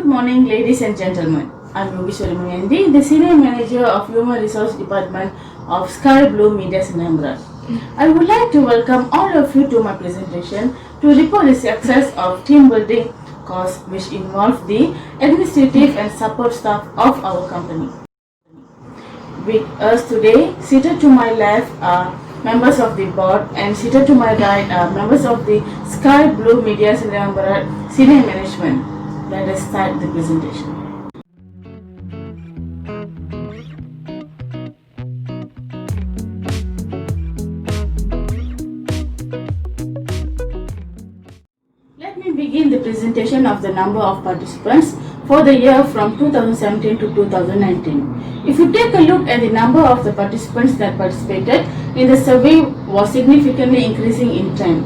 Good morning, ladies and gentlemen. I'm OUMH2203, the Senior Manager of Human Resource Department of Sky Blue Media Sinambra. I would like to welcome all of you to my presentation to report the success of team building course which involved the administrative and support staff of our company. With us today, seated to my left are members of the board and seated to my right are members of the Sky Blue Media Sinambra Senior Management. Let us start the presentation. Let me begin the presentation of the number of participants for the year from 2017 to 2019. If you take a look at the number of the participants that participated in the survey was significantly increasing in trend.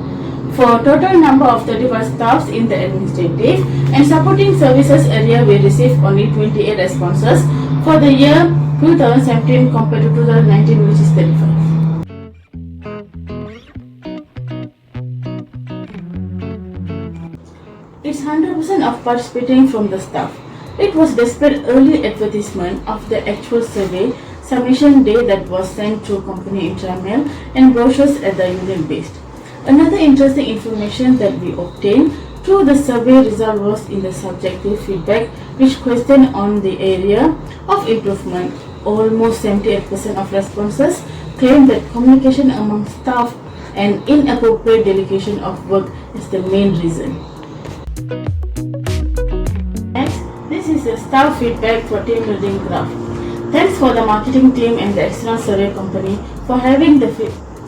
For total number of 35 staffs in the administrative and supporting services area, we received only 28 responses for the year 2017 compared to 2019, which is 35. It's 100% of participating from the staff. It was displayed early advertisement of the actual survey submission day that was sent through company intramail and brochures at the union based. Another interesting information that we obtained through the survey result was in the subjective feedback, which questioned on the area of improvement. Almost 78% of responses claimed that communication among staff and inappropriate delegation of work is the main reason. Next, this is the staff feedback for team building graph. Thanks for the marketing team and the external survey company for having the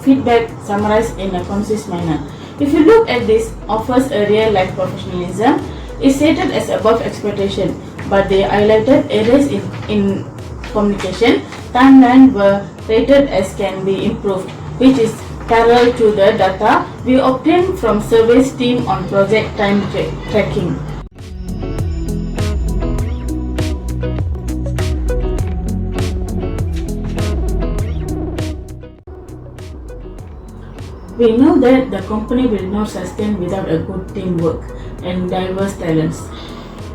feedback summarized in a concise manner. If you look at this, offers area like professionalism is stated as above expectation, but they highlighted areas in communication. Timeline were rated as can be improved, which is parallel to the data we obtained from surveys team on project time tracking. We know that the company will not sustain without a good teamwork and diverse talents.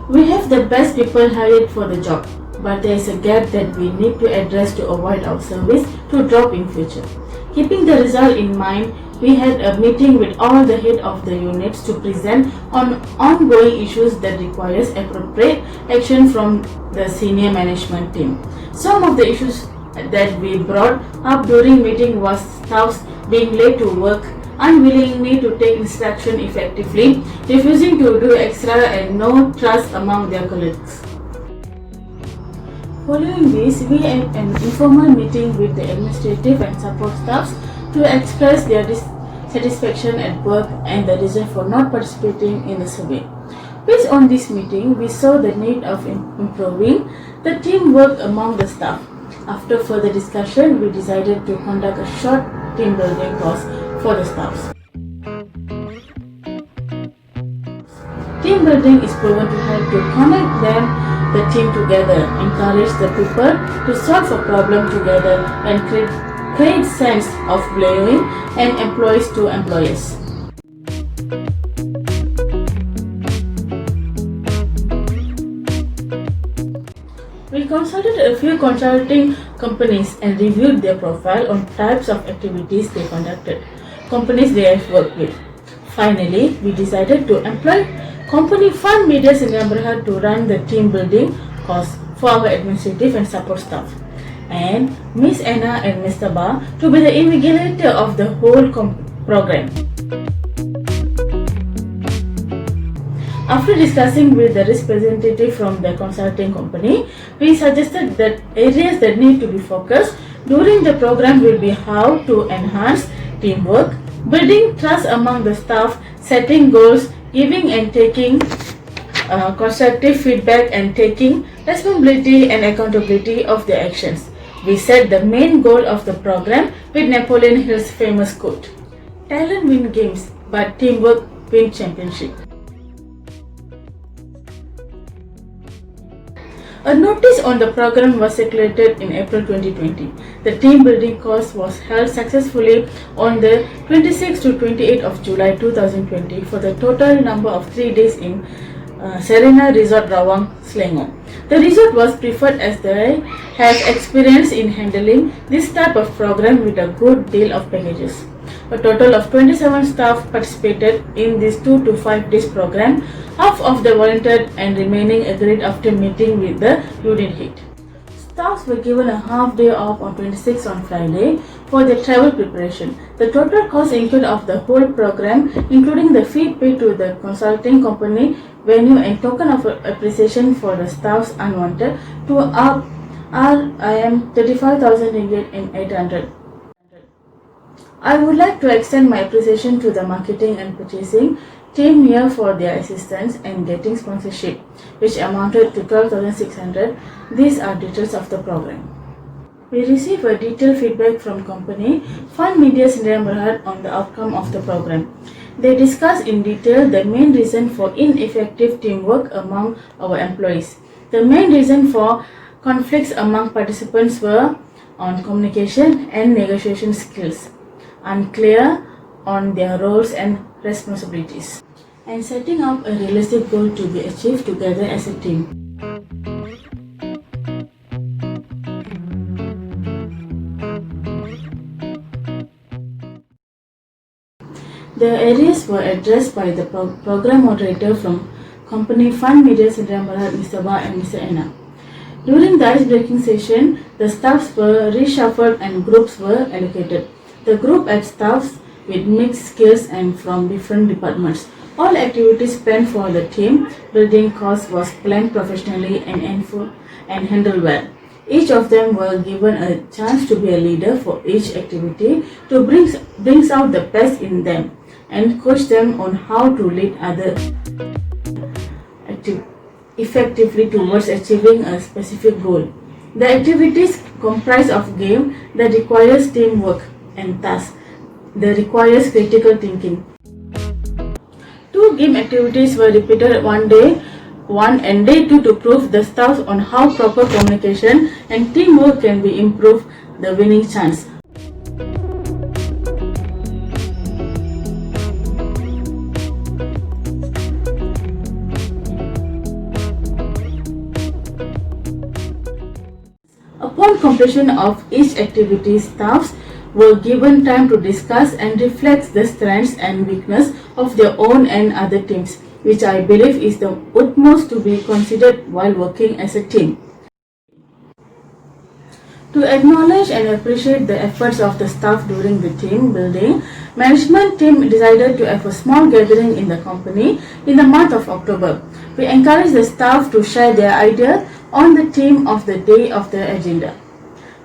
We have the best people hired for the job, but there is a gap that we need to address to avoid our service to drop in future. Keeping the result in mind, we had a meeting with all the head of the units to present on ongoing issues that requires appropriate action from the senior management team. Some of the issues that we brought up during meeting was staffs being late to work, unwillingly to take instruction effectively, refusing to do extra and no trust among their colleagues. Following this, we had an informal meeting with the administrative and support staffs to express their dissatisfaction at work and the reason for not participating in the survey. Based on this meeting, we saw the need of improving the teamwork among the staff. After further discussion, we decided to conduct a short team building course for the staffs. Team building is proven to help to connect the team together, encourage the people to solve a problem together and create sense of belonging and employees to employers. We consulted a few consulting companies and reviewed their profile on types of activities they conducted, companies they have worked with. Finally, we decided to employ company Fund Media Sinambra to run the team building course for our administrative and support staff, and Miss Anna and Mr. Ba to be the invigilator of the whole program. After discussing with the representative from the consulting company, we suggested that areas that need to be focused during the program will be how to enhance teamwork, building trust among the staff, setting goals, giving and taking constructive feedback and taking responsibility and accountability of the actions. We set the main goal of the program with Napoleon Hill's famous quote, "Talent win games, but teamwork win championship." A notice on the program was circulated in April 2020. The team building course was held successfully on the 26th to 28th of July 2020 for the total number of 3 days in Serena Resort Rawang, Selangor. The resort was preferred as they have experience in handling this type of program with a good deal of packages. A total of 27 staff participated in this 2 to 5 days program. Half of the volunteered and remaining agreed after meeting with the unit head. Staffs were given a half day off on 26 on Friday for their travel preparation. The total cost incurred of the whole program, including the fee paid to the consulting company, venue and token of appreciation for the staff's unwanted, to up RIM 35,000 ringgit in 800. I would like to extend my appreciation to the marketing and purchasing team here for their assistance and getting sponsorship, which amounted to 12,600. These are details of the program. We received a detailed feedback from company Fund Media Sdn Bhd on the outcome of the program. They discussed in detail the main reason for ineffective teamwork among our employees. The main reason for conflicts among participants were on communication and negotiation skills, unclear on their roles and responsibilities, and setting up a realistic goal to be achieved together as a team. The areas were addressed by the program moderator from company Fund Media Sdn Bhd, Mr. Ba and Mr. Anna. During the ice-breaking session, the staffs were reshuffled and groups were allocated. The group had staffs with mixed skills and from different departments. All activities planned for the team building course was planned professionally and handled well. Each of them were given a chance to be a leader for each activity to bring out the best in them and coach them on how to lead others effectively towards achieving a specific goal. The activities comprise of game that requires teamwork and tasks that requires critical thinking. 2 game activities were repeated one day 1 and day 2 to prove the staff on how proper communication and teamwork can be improved the winning chance. Upon completion of each activity, staffs were given time to discuss and reflect the strengths and weaknesses of their own and other teams, which I believe is the utmost to be considered while working as a team. To acknowledge and appreciate the efforts of the staff during the team building, management team decided to have a small gathering in the company in the month of October. We encourage the staff to share their ideas on the theme of the day of the agenda.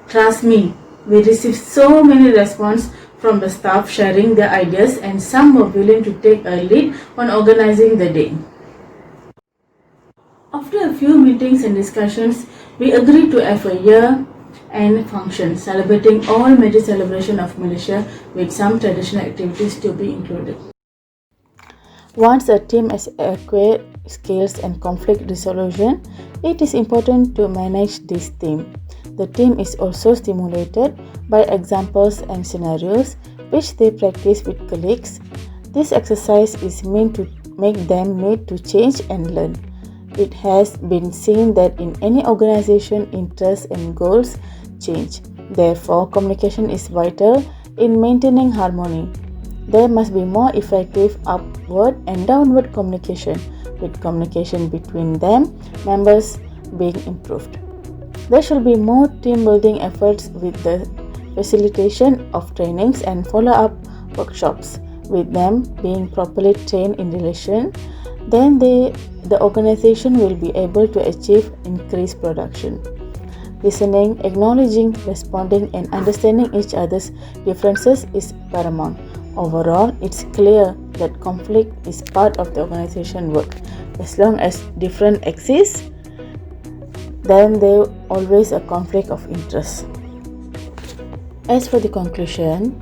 Trust me, we received so many responses from the staff sharing their ideas, and some were willing to take a lead on organizing the day. After a few meetings and discussions, we agreed to have a year-end function celebrating all major celebrations of Malaysia with some traditional activities to be included. Once a team has acquired skills and conflict resolution, it is important to manage this team. The team is also stimulated by examples and scenarios which they practice with colleagues. This exercise is meant to make them need to change and learn. It has been seen that in any organization, interests and goals change. Therefore, communication is vital in maintaining harmony. There must be more effective upward and downward communication, with communication between them members being improved. There should be more team building efforts with the facilitation of trainings and follow-up workshops, with them being properly trained in relation. Then the organization will be able to achieve increased production. Listening, acknowledging, responding and understanding each other's differences is paramount. Overall, it's clear that conflict is part of the organization work. As long as different exist, then there always a conflict of interest. As for the conclusion,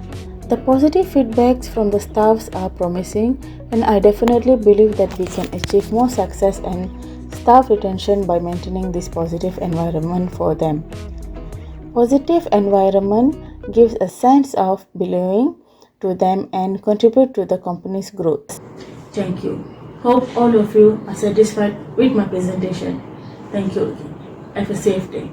the positive feedbacks from the staffs are promising, and I definitely believe that we can achieve more success and staff retention by maintaining this positive environment for them. Positive environment gives a sense of belonging to them and contribute to the company's growth. Thank you. Hope all of you are satisfied with my presentation. Thank you. Have a safe day.